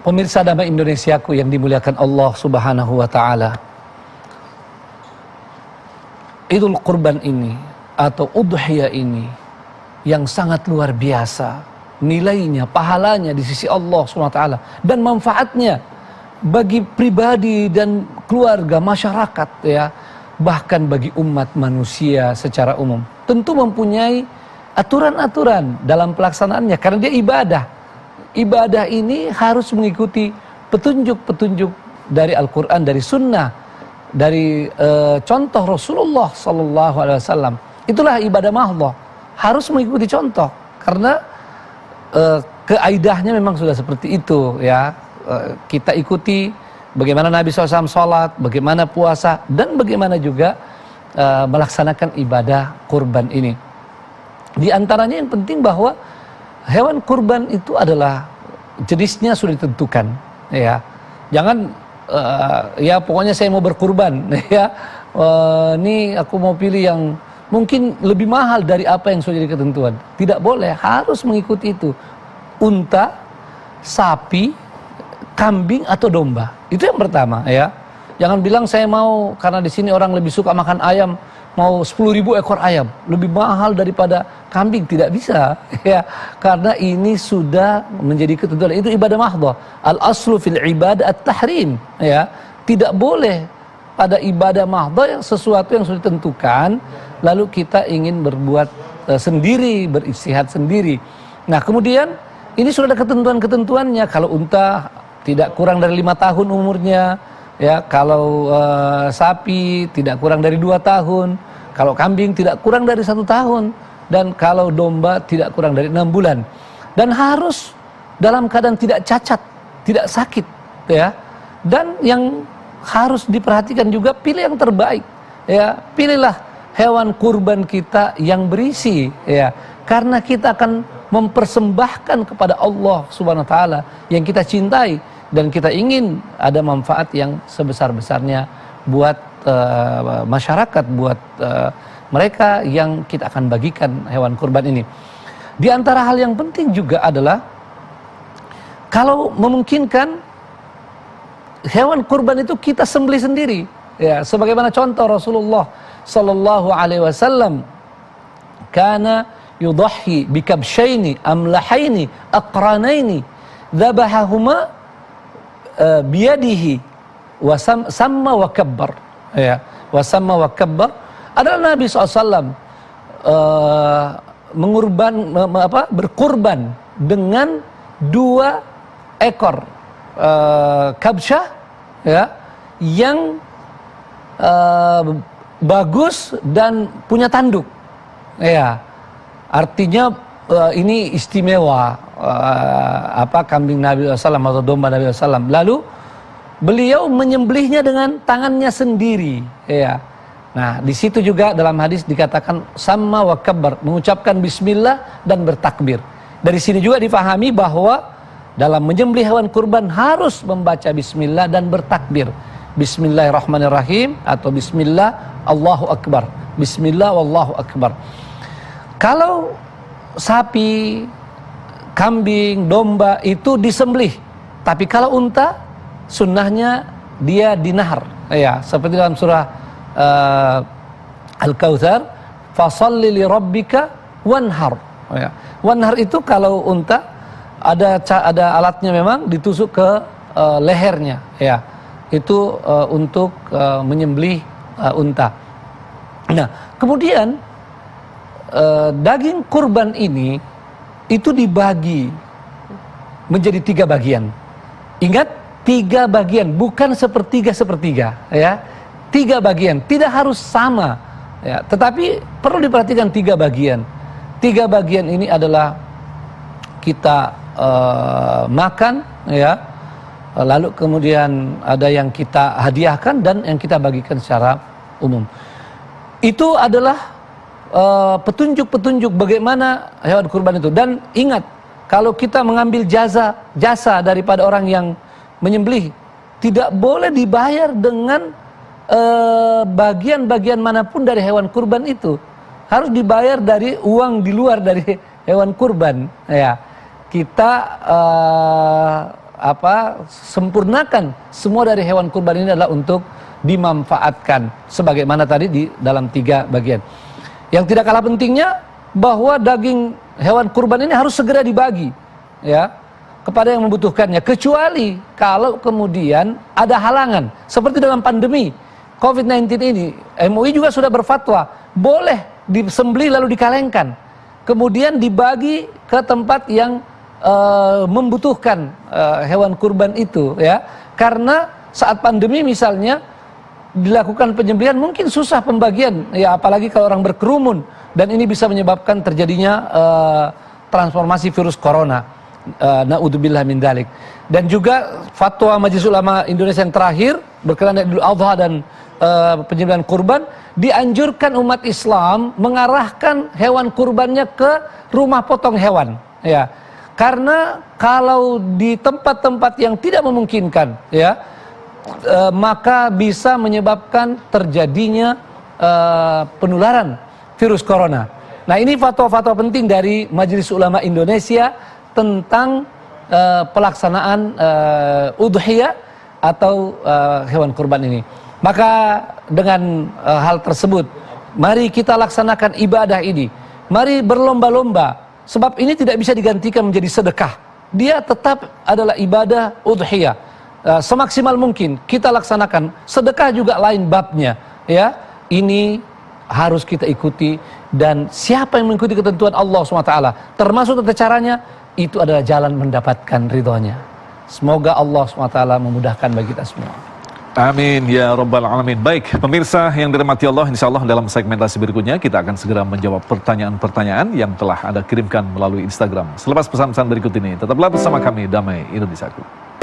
Pemirsa Damai Indonesiaku yang dimuliakan Allah Subhanahu wa taala. Idul Qurban ini atau udhiyah ini yang sangat luar biasa nilainya, pahalanya di sisi Allah Subhanahu wa taala dan manfaatnya bagi pribadi dan keluarga, masyarakat ya, bahkan bagi umat manusia secara umum. Tentu mempunyai aturan-aturan dalam pelaksanaannya karena dia ibadah. Ibadah ini harus mengikuti petunjuk-petunjuk dari Al-Quran, dari Sunnah, dari contoh Rasulullah Sallallahu Alaihi Wasallam. Itulah ibadah mahdhah, harus mengikuti contoh karena keaidahnya memang sudah seperti itu ya. Kita ikuti bagaimana Nabi SAW sholat, bagaimana puasa, dan bagaimana juga melaksanakan ibadah kurban ini. Di antaranya yang penting bahwa hewan kurban itu adalah jenisnya sudah ditentukan ya. Jangan ya pokoknya saya mau berkurban ya. Ini aku mau pilih yang mungkin lebih mahal dari apa yang sudah jadi ketentuan. Tidak boleh, harus mengikuti itu. Unta, sapi, kambing atau domba. Itu yang pertama ya. Jangan bilang saya mau karena di sini orang lebih suka makan ayam, mau 10.000 ekor ayam, lebih mahal daripada kambing. Tidak bisa ya, karena ini sudah menjadi ketentuan. Itu ibadah mahdhah. Al aslu fil ibadah at-tahrim ya. Tidak boleh pada ibadah mahdhah yang sesuatu yang sudah ditentukan lalu kita ingin berbuat sendiri, beristihad sendiri. Nah, kemudian ini sudah ada ketentuan-ketentuannya. Kalau unta tidak kurang dari 5 tahun umurnya ya, kalau sapi tidak kurang dari 2 tahun, kalau kambing tidak kurang dari 1 tahun, dan kalau domba tidak kurang dari 6 bulan. Dan harus dalam keadaan tidak cacat, tidak sakit ya. Dan yang harus diperhatikan juga, pilih yang terbaik ya. Pilihlah hewan kurban kita yang berisi ya, karena kita akan mempersembahkan kepada Allah Subhanahu wa taala yang kita cintai dan kita ingin ada manfaat yang sebesar-besarnya buat masyarakat, buat mereka yang kita akan bagikan hewan kurban ini. Di antara hal yang penting juga adalah kalau memungkinkan hewan kurban itu kita sembelih sendiri ya, sebagaimana contoh Rasulullah sallallahu alaihi wasallam kana yudhhi bikabshaini amlahaini aqranaini dzabahahuma biyadihi wa samma wa kabbar ya, wa samma wa kabbar adalah Nabi SAW berkurban dengan 2 ekor kabsyah ya, yang bagus dan punya tanduk ya. Artinya ini istimewa kambing Nabi SAW atau domba Nabi SAW. Lalu beliau menyembelihnya dengan tangannya sendiri ya. Nah, di situ juga dalam hadis dikatakan sama wa kabbar, mengucapkan bismillah dan bertakbir. Dari sini juga difahami bahwa dalam menyembelih hewan kurban harus membaca bismillah dan bertakbir. Bismillahirrahmanirrahim atau bismillah Allahu akbar. Bismillah wallahu akbar. Kalau sapi, kambing, domba itu disembelih. Tapi kalau unta, sunnahnya dia dinahar. Ya, seperti dalam surah Al-Kautsar, fasalli li rabbika wanhar. Ya. Wanhar itu kalau unta ada alatnya memang ditusuk ke lehernya. Ya, itu untuk menyembelih unta. Nah, kemudian daging kurban ini itu dibagi menjadi 3 bagian. Ingat, 3 bagian, bukan sepertiga ya. 3 bagian, tidak harus sama ya, tetapi perlu diperhatikan 3 bagian. 3 bagian ini adalah kita makan ya, lalu kemudian ada yang kita hadiahkan dan yang kita bagikan secara umum. Itu adalah petunjuk-petunjuk bagaimana hewan kurban itu. Dan ingat, kalau kita mengambil jasa daripada orang yang menyembelih, tidak boleh dibayar dengan bagian-bagian manapun dari hewan kurban itu. Harus dibayar dari uang di luar dari hewan kurban ya. Kita sempurnakan semua dari hewan kurban ini adalah untuk dimanfaatkan sebagaimana tadi di dalam 3 bagian. Yang tidak kalah pentingnya bahwa daging hewan kurban ini harus segera dibagi ya kepada yang membutuhkannya, kecuali kalau kemudian ada halangan seperti dalam pandemi COVID-19 ini. MUI juga sudah berfatwa boleh disembelih lalu dikalengkan, kemudian dibagi ke tempat yang membutuhkan hewan kurban itu ya, karena saat pandemi misalnya dilakukan penyembelihan mungkin susah pembagian ya, apalagi kalau orang berkerumun, dan ini bisa menyebabkan terjadinya transformasi virus corona. Naudzubillah min dzalik. Dan juga fatwa Majelis Ulama Indonesia yang terakhir berkenaan dengan Idul Adha dan penyembelihan kurban, dianjurkan umat Islam mengarahkan hewan kurbannya ke rumah potong hewan ya. Karena kalau di tempat-tempat yang tidak memungkinkan ya, maka bisa menyebabkan terjadinya penularan virus corona. Nah, ini fatwa-fatwa penting dari Majelis Ulama Indonesia tentang pelaksanaan udhiyah atau hewan kurban ini. Maka dengan hal tersebut, mari kita laksanakan ibadah ini. Mari berlomba-lomba, sebab ini tidak bisa digantikan menjadi sedekah. Dia tetap adalah ibadah udhiyah. Semaksimal mungkin kita laksanakan. Sedekah juga lain babnya ya. Ini harus kita ikuti, dan siapa yang mengikuti ketentuan Allah SWT termasuk tata caranya, itu adalah jalan mendapatkan ridhonya. Semoga Allah SWT memudahkan bagi kita semua. Amin ya rabbal alamin. Baik, pemirsa yang dirahmati Allah, insya Allah dalam segmentasi berikutnya kita akan segera menjawab pertanyaan-pertanyaan yang telah Anda kirimkan melalui Instagram. Selepas pesan-pesan berikut ini, tetaplah bersama kami, Damai Indonesiaku.